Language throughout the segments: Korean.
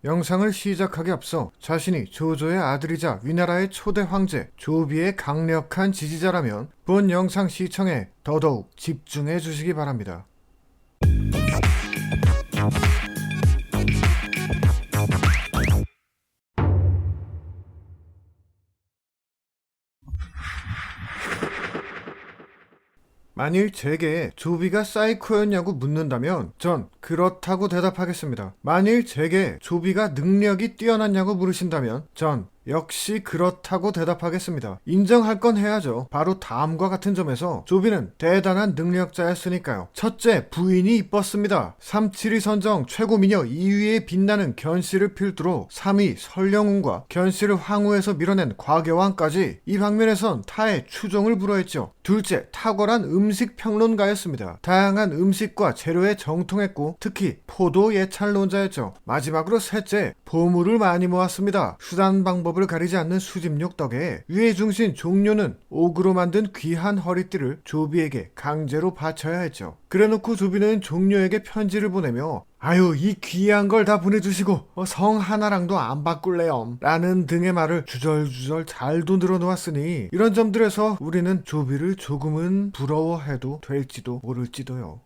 영상을 시작하기 앞서 자신이 조조의 아들이자 위나라의 초대 황제 조비의 강력한 지지자라면 본 영상 시청에 더더욱 집중해 주시기 바랍니다. 만일 제게 조비가 사이코였냐고 묻는다면 전 그렇다고 대답하겠습니다. 만일 제게 조비가 능력이 뛰어났냐고 물으신다면 전 역시 그렇다고 대답하겠습니다. 인정할 건 해야죠. 바로 다음과 같은 점에서 조비는 대단한 능력자였으니까요. 첫째, 부인이 이뻤습니다. 372 선정 최고 미녀 2위에 빛나는 견씨를 필두로 3위 설령운과 견씨를 황후에서 밀어낸 과교왕까지 이 방면에선 타의 추종을 불허했죠. 둘째, 탁월한 음식 평론가였습니다. 다양한 음식과 재료에 정통했고 특히 포도 예찰론자였죠. 마지막으로 셋째, 보물을 많이 모았습니다. 수단 방법을 가리지 않는 수집욕 덕에 위의 중신 종료는 옥으로 만든 귀한 허리띠를 조비에게 강제로 바쳐야 했죠. 그래놓고 조비는 종료에게 편지를 보내며 아유 이 귀한 걸 다 보내주시고 성 하나랑도 안 바꿀래요 라는 등의 말을 주절주절 잘도 늘어놓았으니 이런 점들에서 우리는 조비를 조금은 부러워해도 될지도 모를지도요.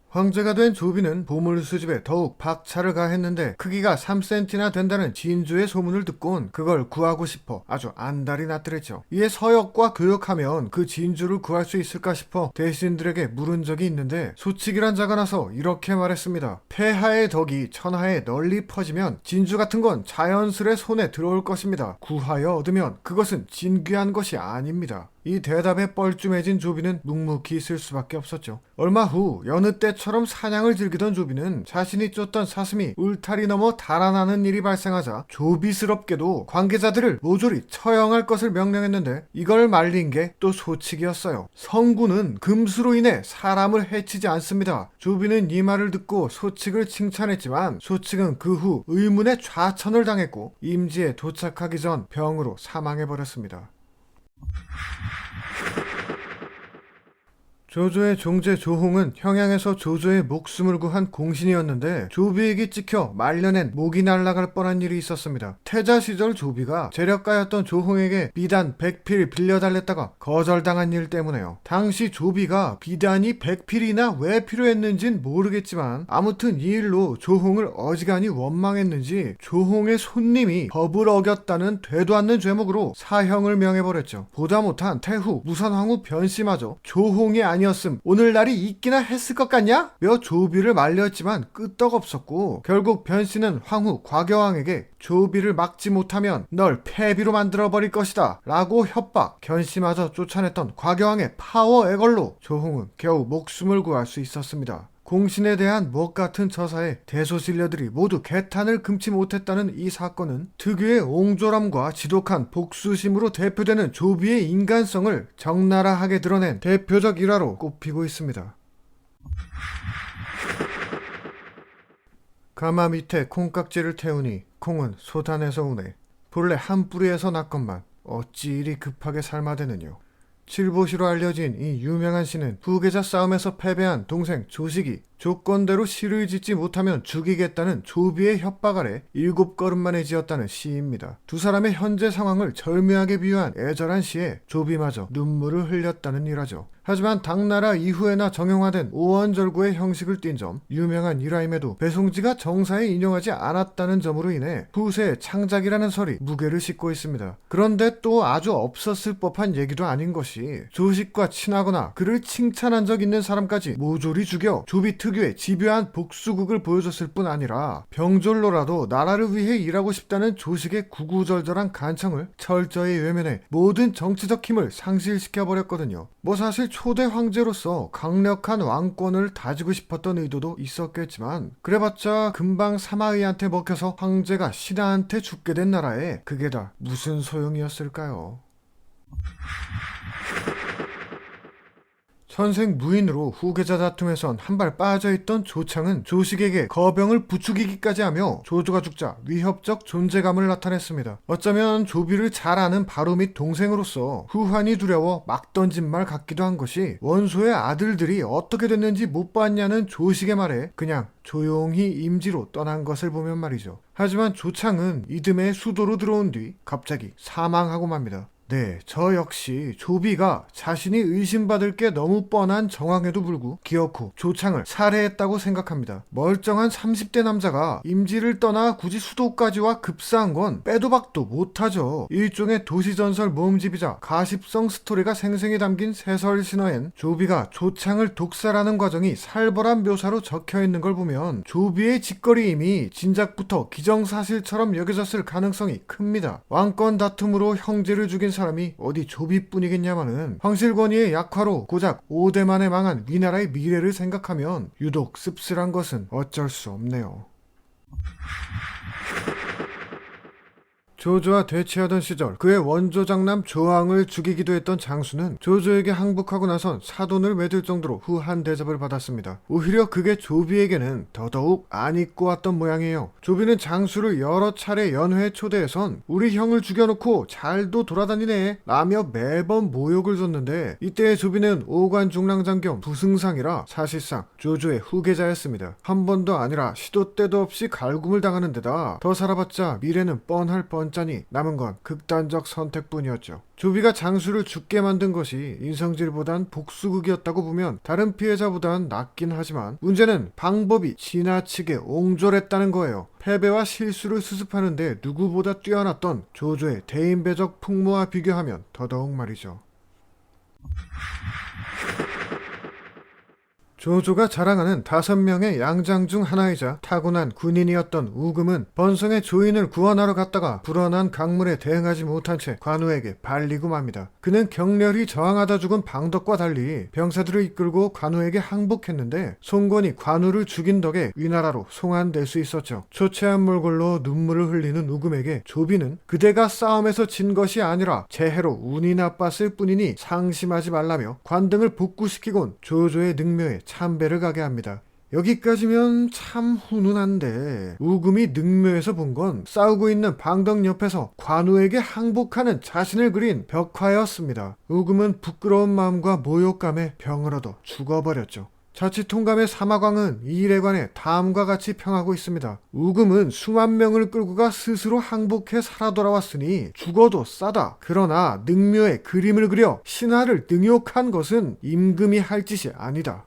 황제가 된 조비는 보물 수집에 더욱 박차를 가했는데 크기가 3cm나 된다는 진주의 소문을 듣곤 그걸 구하고 싶어 아주 안달이 났더랬죠. 이에 서역과 교역하면 그 진주를 구할 수 있을까 싶어 대신들에게 물은 적이 있는데 소칙이란 자가 나서 이렇게 말했습니다. 폐하의 덕이 천하에 널리 퍼지면 진주 같은 건 자연스레 손에 들어올 것입니다. 구하여 얻으면 그것은 진귀한 것이 아닙니다. 이 대답에 뻘쭘해진 조비는 묵묵히 있을 수밖에 없었죠. 얼마 후 여느 때처럼 사냥을 즐기던 조비는 자신이 쫓던 사슴이 울타리 넘어 달아나는 일이 발생하자 조비스럽게도 관계자들을 모조리 처형할 것을 명령했는데 이걸 말린 게 또 소칙이었어요. 성군은 금수로 인해 사람을 해치지 않습니다. 조비는 이 말을 듣고 소칙을 칭찬했지만 소칙은 그 후 의문의 좌천을 당했고 임지에 도착하기 전 병으로 사망해버렸습니다. 조조의 종제 조홍은 평양에서 조조의 목숨을 구한 공신이었는데 조비에게 찍혀 말려낸 목이 날아갈 뻔한 일이 있었습니다. 태자 시절 조비가 재력가였던 조홍에게 비단 100필 빌려달랬다가 거절당한 일 때문에요. 당시 조비가 비단이 100필이나 왜 필요했는진 모르겠지만 아무튼 이 일로 조홍을 어지간히 원망했는지 조홍의 손님이 법을 어겼다는 되도 않는 죄목으로 사형을 명해버렸죠. 보다 못한 태후 무산황후 변씨마저 조홍이 아니었음 오늘날이 있기나 했을 것 같냐? 며 조비를 말렸지만 끄떡없었고 결국 변씨는 황후 과교왕에게 조비를 막지 못하면 널 패비로 만들어버릴 것이다 라고 협박, 견씨마저 쫓아냈던 과교왕의 파워 애걸로 조홍은 겨우 목숨을 구할 수 있었습니다. 공신에 대한 먹같은 처사에 대소신료들이 모두 개탄을 금치 못했다는 이 사건은 특유의 옹졸함과 지독한 복수심으로 대표되는 조비의 인간성을 적나라하게 드러낸 대표적 일화로 꼽히고 있습니다. 가마 밑에 콩깍지를 태우니 콩은 소단에서 우네. 본래 한 뿌리에서 났건만 어찌 이리 급하게 삶아대느뇨. 칠보시로 알려진 이 유명한 시는 후계자 싸움에서 패배한 동생 조식이 조건대로 시를 짓지 못하면 죽이겠다는 조비의 협박 아래 7걸음 만에 지었다는 시입니다. 두 사람의 현재 상황을 절묘하게 비유한 애절한 시에 조비마저 눈물을 흘렸다는 일화죠. 하지만 당나라 이후에나 정형화된 오원절구의 형식을 띈 점, 유명한 일화임에도 배송지가 정사에 인용하지 않았다는 점으로 인해 후세의 창작이라는 설이 무게를 싣고 있습니다. 그런데 또 아주 없었을 법한 얘기도 아닌 것이 조식과 친하거나 그를 칭찬한 적 있는 사람까지 모조리 죽여 조비 특유의 집요한 복수극을 보여줬을 뿐 아니라 병졸로라도 나라를 위해 일하고 싶다는 조식의 구구절절한 간청을 철저히 외면해 모든 정치적 힘을 상실시켜버렸거든요. 뭐 사실 초대 황제로서 강력한 왕권을 다지고 싶었던 의도도 있었겠지만 그래봤자 금방 사마의한테 먹혀서 황제가 신하한테 죽게 된 나라에 그게 다 무슨 소용이었을까요? 선생 무인으로 후계자 다툼에선 한 발 빠져있던 조창은 조식에게 거병을 부추기기까지 하며 조조가 죽자 위협적 존재감을 나타냈습니다. 어쩌면 조비를 잘 아는 바로 및 동생으로서 후환이 두려워 막 던진 말 같기도 한 것이 원소의 아들들이 어떻게 됐는지 못 봤냐는 조식의 말에 그냥 조용히 임지로 떠난 것을 보면 말이죠. 하지만 조창은 이듬해 수도로 들어온 뒤 갑자기 사망하고 맙니다. 네, 저 역시 조비가 자신이 의심받을 게 너무 뻔한 정황에도 불구 기어코 조창을 살해했다고 생각합니다. 멀쩡한 30대 남자가 임지를 떠나 굳이 수도까지 와 급사한 건 빼도 박도 못하죠. 일종의 도시전설 모음집이자 가십성 스토리가 생생히 담긴 세설 신화엔 조비가 조창을 독살하는 과정이 살벌한 묘사로 적혀있는 걸 보면 조비의 짓거리임이 진작부터 기정사실처럼 여겨졌을 가능성이 큽니다. 왕권 다툼으로 형제를 죽인 사람이 어디 조비뿐이겠냐마는 황실권위의 약화로 고작 5대 만에 망한 위나라의 미래를 생각하면 유독 씁쓸한 것은 어쩔 수 없네요. 조조와 대치하던 시절 그의 원조장남 조항을 죽이기도 했던 장수는 조조에게 항복하고 나선 사돈을 맺을 정도로 후한 대접을 받았습니다. 오히려 그게 조비에게는 더더욱 안 입고 왔던 모양이에요. 조비는 장수를 여러 차례 연회에 초대해선 우리 형을 죽여놓고 잘도 돌아다니네 라며 매번 모욕을 줬는데 이때의 조비는 오관중랑장 겸 부승상이라 사실상 조조의 후계자였습니다. 한 번도 아니라 시도 때도 없이 갈굼을 당하는 데다 더 살아봤자 미래는 뻔할 뻔 짜니 남은 건 극단적 선택뿐이었죠. 조비가 장수를 죽게 만든 것이 인성질보단 복수극이었다고 보면 다른 피해자보단 낫긴 하지만 문제는 방법이 지나치게 옹졸했다는 거예요. 패배와 실수를 수습하는데 누구보다 뛰어났던 조조의 대인배적 풍모와 비교하면 더더욱 말이죠. 조조가 자랑하는 5명의 양장 중 하나이자 타고난 군인이었던 우금은 번성의 조인을 구원하러 갔다가 불어난 강물에 대응하지 못한 채 관우에게 발리고 맙니다. 그는 격렬히 저항하다 죽은 방덕과 달리 병사들을 이끌고 관우에게 항복했는데 송권이 관우를 죽인 덕에 위나라로 송환될 수 있었죠. 초췌한 몰골로 눈물을 흘리는 우금에게 조비는 그대가 싸움에서 진 것이 아니라 재해로 운이 나빴을 뿐이니 상심하지 말라며 관등을 복구시키곤 조조의 능묘에 참배를 가게 합니다. 여기까지면 참 훈훈한데 우금이 능묘에서 본 건 싸우고 있는 방덕 옆에서 관우에게 항복하는 자신을 그린 벽화였습니다. 우금은 부끄러운 마음과 모욕감에 병을 얻어 죽어버렸죠. 자칫 통감의 사마광은 이 일에 관해 다음과 같이 평하고 있습니다. 우금은 수만 명을 끌고 가 스스로 항복해 살아 돌아왔으니 죽어도 싸다. 그러나 능묘에 그림을 그려 신하를 능욕한 것은 임금이 할 짓이 아니다.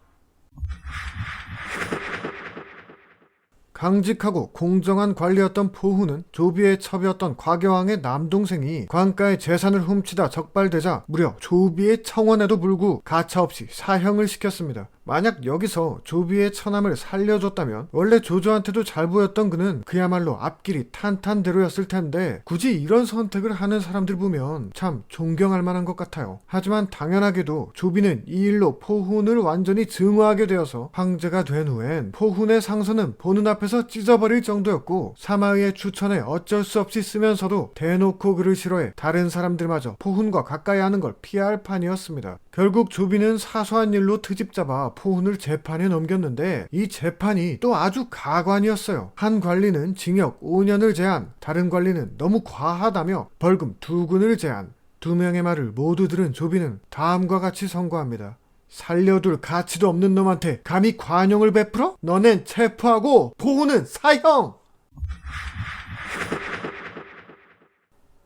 강직하고 공정한 관리였던 포후는 조비의 첩이었던 과교왕의 남동생이 관가의 재산을 훔치다 적발되자 무려 조비의 청원에도 불구 가차없이 사형을 시켰습니다. 만약 여기서 조비의 처남을 살려줬다면 원래 조조한테도 잘 보였던 그는 그야말로 앞길이 탄탄대로였을 텐데 굳이 이런 선택을 하는 사람들 보면 참 존경할 만한 것 같아요. 하지만 당연하게도 조비는 이 일로 포훈을 완전히 증오하게 되어서 황제가 된 후엔 포훈의 상선은 보는 앞에서 찢어버릴 정도였고 사마의의 추천에 어쩔 수 없이 쓰면서도 대놓고 그를 싫어해 다른 사람들마저 포훈과 가까이 하는 걸 피할 판이었습니다. 결국 조비는 사소한 일로 트집 잡아 포훈을 재판에 넘겼는데 이 재판이 또 아주 가관이었어요. 한 관리는 징역 5년을 제한, 다른 관리는 너무 과하다며 벌금 2군을 제한. 2명의 말을 모두 들은 조비는 다음과 같이 선고합니다. 살려둘 가치도 없는 놈한테 감히 관용을 베풀어? 너넨 체포하고 포훈은 사형!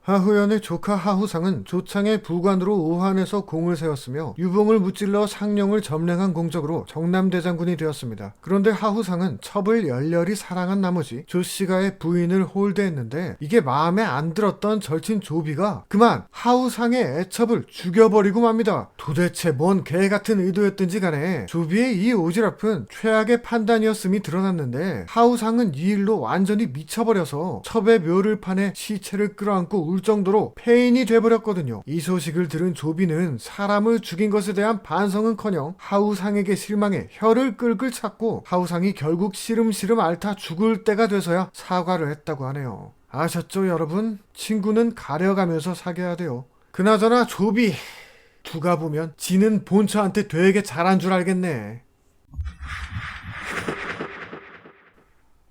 하후연의 조카 하후상은 조창의 부관으로 오한에서 공을 세웠으며 유봉을 무찔러 상령을 점령한 공적으로 정남대장군이 되었습니다. 그런데 하후상은 첩을 열렬히 사랑한 나머지 조씨가의 부인을 홀대했는데 이게 마음에 안 들었던 절친 조비가 그만 하후상의 애첩을 죽여버리고 맙니다. 도대체 뭔 개같은 의도였든지 간에 조비의 이 오지랖은 최악의 판단이었음이 드러났는데 하후상은 이 일로 완전히 미쳐버려서 첩의 묘를 파내 시체를 끌어안고 울 정도로 폐인이 돼버렸거든요. 이 소식을 들은 조비는 사람을 죽인 것에 대한 반성은커녕 하우상에게 실망해 혀를 끌끌 찼고 하우상이 결국 시름시름 앓다 죽을 때가 돼서야 사과를 했다고 하네요. 아셨죠 여러분? 친구는 가려가면서 사귀어야 돼요. 그나저나 조비 두가 보면 지는 본처한테 되게 잘한 줄 알겠네.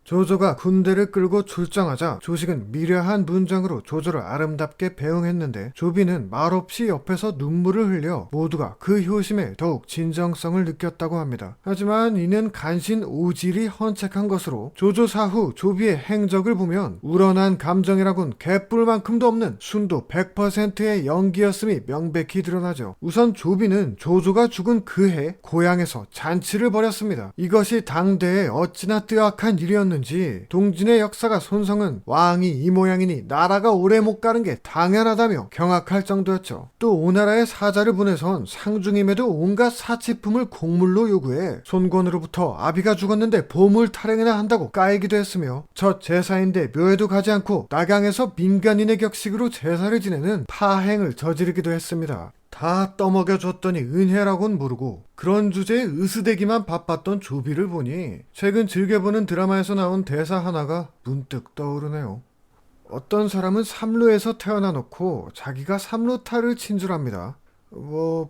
조조가 군대를 끌고 출정하자 조식은 미려한 문장으로 조조를 아름답게 배웅했는데 조비는 말없이 옆에서 눈물을 흘려 모두가 그 효심에 더욱 진정성을 느꼈다고 합니다. 하지만 이는 간신 오질이 헌책한 것으로 조조 사후 조비의 행적을 보면 우러난 감정이라곤 개뿔만큼도 없는 순도 100%의 연기였음이 명백히 드러나죠. 우선 조비는 조조가 죽은 그해 고향에서 잔치를 벌였습니다. 이것이 당대에 어찌나 뜨악한 일이었는지 동진의 역사가 손성은 왕이 이 모양이니 나라가 오래 못 가는 게 당연하다며 경악할 정도였죠. 또 오나라에 사자를 보내선 상중임에도 온갖 사치품을 공물로 요구해 손권으로부터 아비가 죽었는데 보물 탈행이나 한다고 까이기도 했으며 첫 제사인데 묘에도 가지 않고 낙양에서 민간인의 격식으로 제사를 지내는 파행을 저지르기도 했습니다. 다 떠먹여줬더니 은혜라곤 모르고 그런 주제에 으스대기만 바빴던 조비를 보니 최근 즐겨보는 드라마에서 나온 대사 하나가 문득 떠오르네요. 어떤 사람은 삼루에서 태어나 놓고 자기가 삼루타를 친 줄 압니다.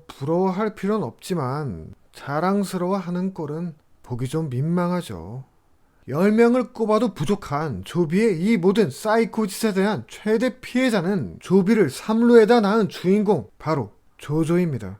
부러워할 필요는 없지만 자랑스러워하는 꼴은 보기 좀 민망하죠. 10명을 꼽아도 부족한 조비의 이 모든 사이코 짓에 대한 최대 피해자는 조비를 삼루에다 낳은 주인공 바로 조조입니다.